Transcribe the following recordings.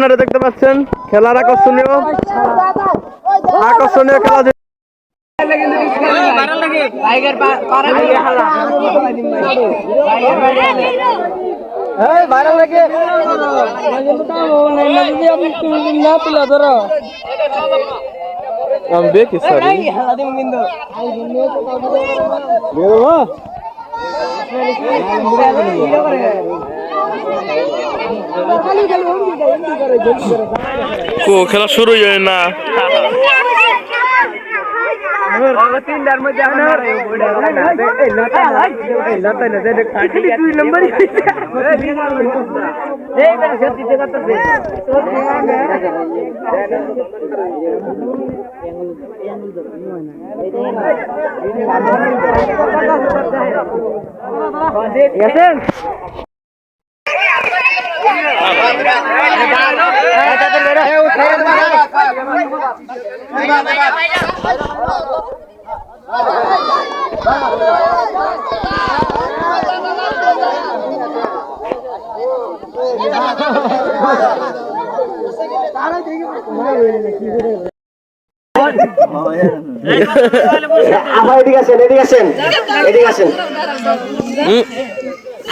আপনারা দেখতে পাচ্ছেন খেলার আকর্ষণীয় খেলা। খেলা শুরু হয় না।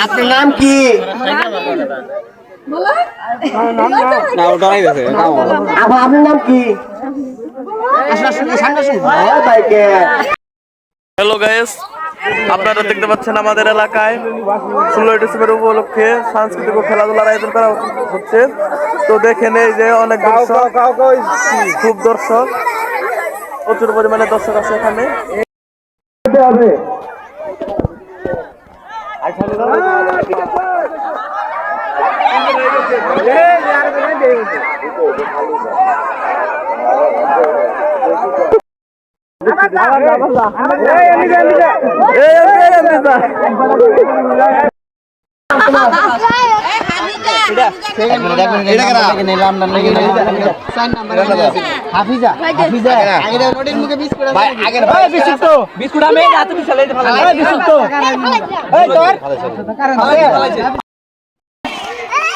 আপনার নাম কি? আপনার নাম কি? হ্যালো গাইস, আপনারা দেখতে পাচ্ছেন আমাদের এলাকায় 16 ডিসেম্বর উপলক্ষে সাংস্কৃতিক ও খেলাধুলার আয়োজন করা হচ্ছে। তো দেখেন এই যে অনেক দর্শক, খুব দর্শক, প্রচুর পরিমাণে দর্শক আছে এখানে।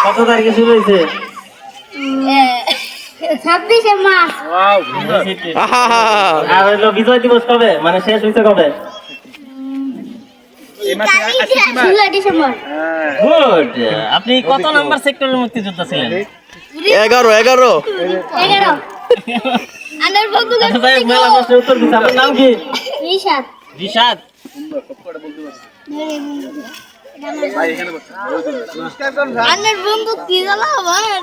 কত তারিখে শুরু হয়েছে? 26 মাস। আর হলো বিজয় দিবস কবে, মানে শেষ হয়েছে কবে? 16 ডিসেম্বর। গুড। আপনি কত নাম্বার সেক্টরের মুক্তিযোদ্ধা ছিলেন? 11। আনার বন্ধু মেলা প্রশ্নের উত্তর দিতে। আপনার নাম কি? রিশাদ। রিশাদ। আনার বন্ধু কি জানা আমার?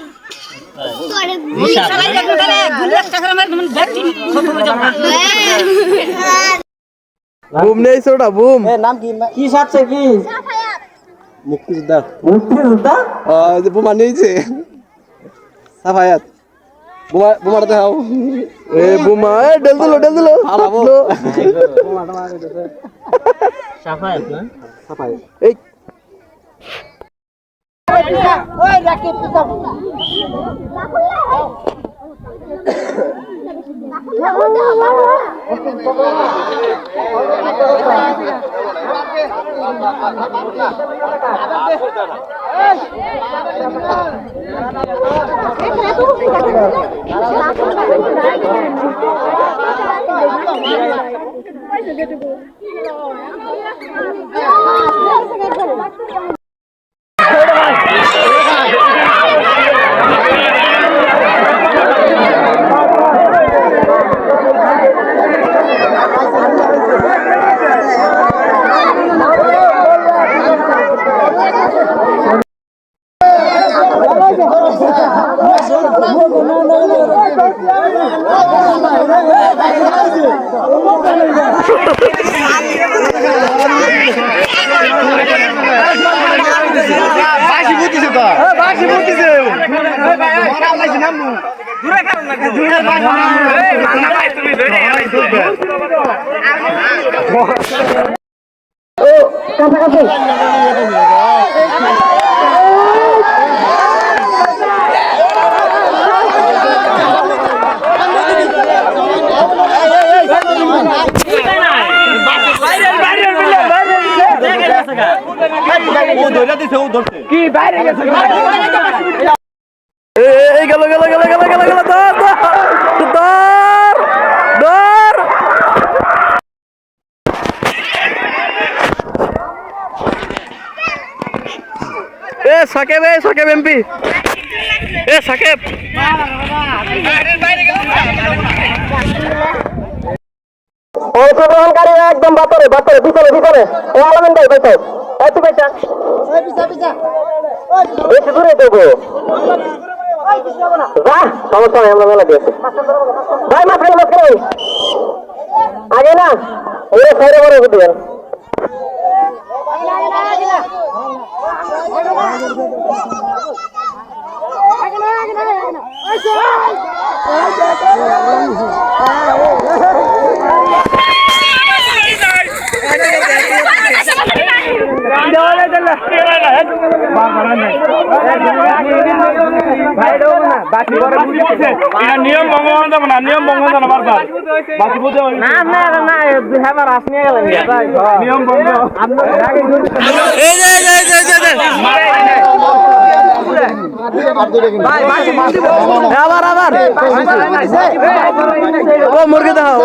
বুম নেই ছোটা বুম। নাম কি? কি সাথে কি? মুক্তিযোদ্ধা। মুক্তিযোদ্ধা? বুমা নিয়েছে। সাফায়াত। বুমাটা দেখাও। বুমা ডেল দিলো। সাফায়াত না? সাফায়াত। এই ওই রাকিব পিতা। গেল গেল গেল গেল গেল গেল ধর ধর ধর এ সাকিব এমপি এ সাকিব অংশগ্রহণকারী একদম বাতরে পিছনে ও আলামিন ভাই বাইতো একটু বাইতা একটু দূরে দেবো সমস্যা নেই আমরা মেলা দিয়েছি ভাই মাঝখানে আগে না ওরা সাইডে বড় দিবেন নিয়ম ভঙ্গন যাব না নিয়ম ভঙ্গন জানা বারবার বাকি বুঝে না হেবার আসনি গেলেন নিয়ম ভঙ্গ এই যে আবার ও মুরগি দাও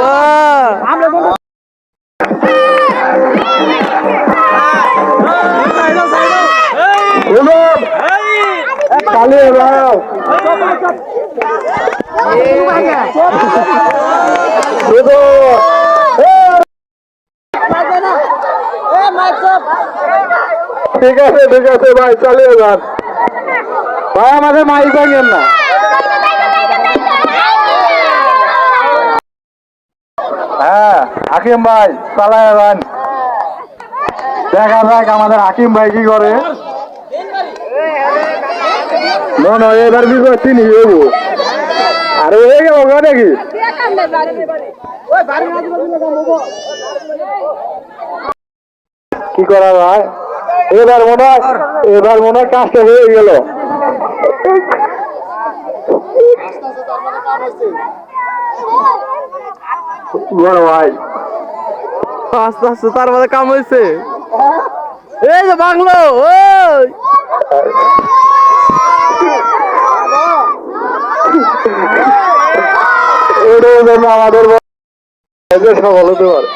চালিয়ে দাও ঠিক আছে ভাই চালিয়ে যান ভাই আমাকে মাইক ভাঙেন না হ্যাঁ হাকিম ভাই চালায় যান দেখা যাক আমাদের হাকিম ভাই কি করে না এবার বিপদ তিনি হবো আরে হয়ে গেল নাকি কি করা ভাই এবার মনে হয় কাজটা হয়ে গেল বড় ভাই আস্তে তার মধ্যে কাম হয়েছে এই যে বাংলো ওই আমাদের সফল হতে পারে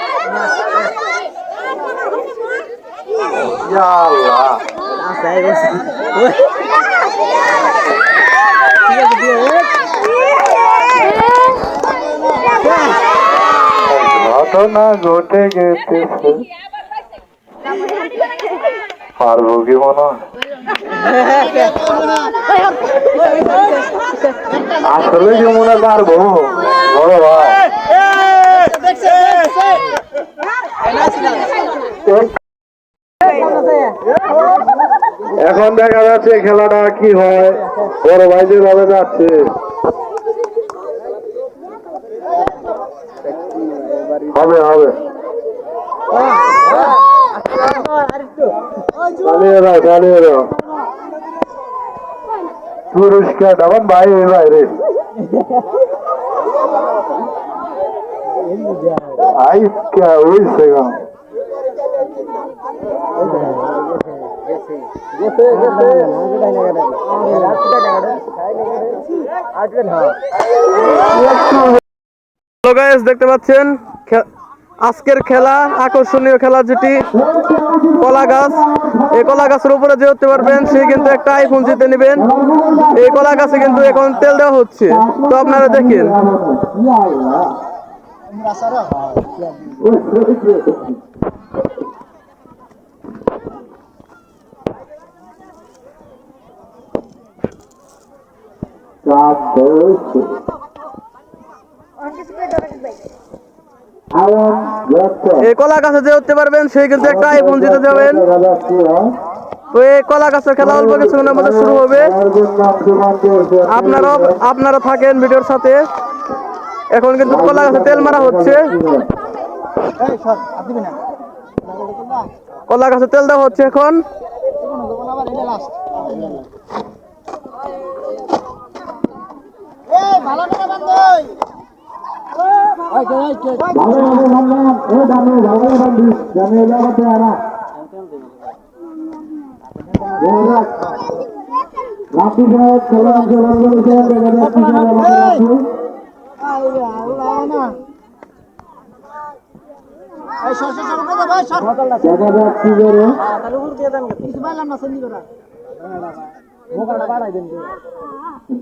ঘটনা ঘটে গেছে পারবো কি মনে আসলে কি মনে পারবো বড় ভাই এখন দেখা যাচ্ছে খেলাটা কি হয় বড় ভাই যেভাবে যাচ্ছে হবে চালিয়ে দাও পুরস্কার আমার ভাই বাইরে আইসকা হইছে দেখতে পাচ্ছেন আজকের খেলা আকর্ষণীয় খেলা যেটি কলা গাছ এই কলা গাছের উপরে যে উঠতে পারবেন সে কিন্তু একটা আইফোন জিতে নেবেন এই কলা গাছে কিন্তু এখন তেল দেওয়া হচ্ছে তো আপনারা দেখেন এই কলা গাছে যে উঠতে পারবেন সেই কিন্তু একটা আইফোন জিতে যাবেন তো এই কলা গাছের খেলা অল্প কিছুক্ষণের মধ্যে শুরু হবে আপনারা থাকেন ভিডিওর সাথে এখন কিন্তু কলা গাছে তেল মারা হচ্ছে কলা গাছে তেল দেওয়া হচ্ছে এখন আপনি সাহেব খেলা অংশগ্রহণ করেছেন, দেখা যাচ্ছে যে আমাদের আপনি দেখা যাক কি করে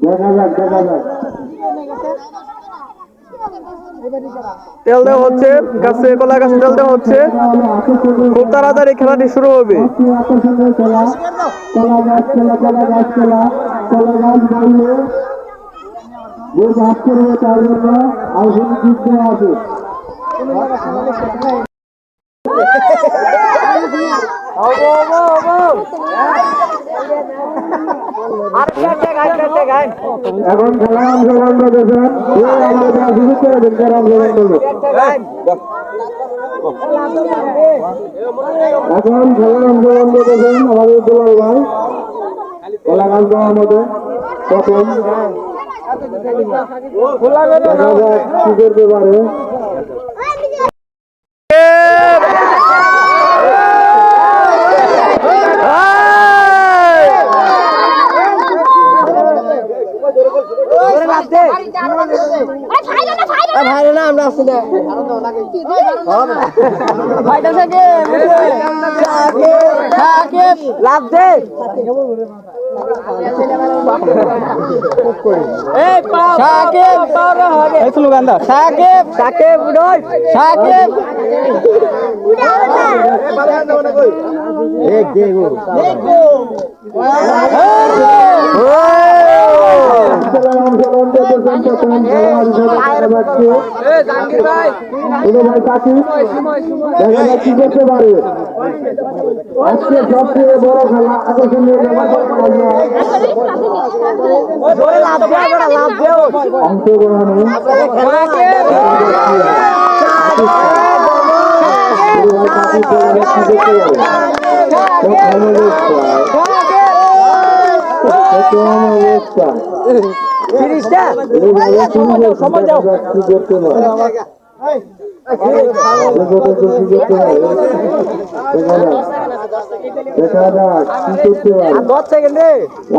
দেখা যাক তেল দেওয়া হচ্ছে গাছে, কলা গাছে তেল দেওয়া হচ্ছে। খুব তাড়াতাড়ি খেলাটি শুরু হবে। আকর্ষণীয় খেলা কলা গাছ খেলা কলা গাছ খেলা কলা গাছ বাইরে যে গাছ করবে তার জন্য আউশন যুদ্ধ আছে। এখন খেলা অংশগ্রহণ করেছেন, আমরা সুযোগ করে দিন খেলা অংশগ্রহণ করবে। এখন খেলা অংশগ্রহণ করেছেন আমাদের দুলাল ভাই কলা গাছ দেওয়ার মধ্যে প্রথম দেখা যাক কি করতে পারে। কি করতে পারে আজকে সবচেয়ে বড় খেলা আকর্ষণীয় অংশগ্রহণে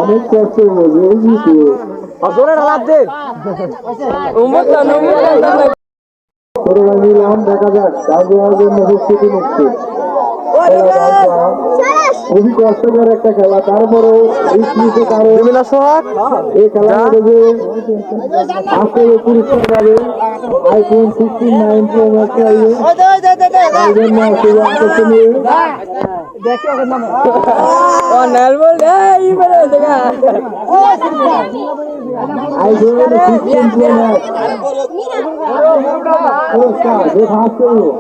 অনেক কষ্ট নিলাম, দেখা যাক তার দেওয়ার জন্য প্রস্তুতি নিচ্ছে। খুবই কষ্টকর একটা খেলা, তারপরেও এই খেলার মধ্যে আজকে পুরস্কার পাবে আইফোন 16 Pro Max পাইবে। তার জন্য খুবই আকর্ষণীয় আইফোন 16 Pro Max পুরস্কার যে ফার্স্ট করবো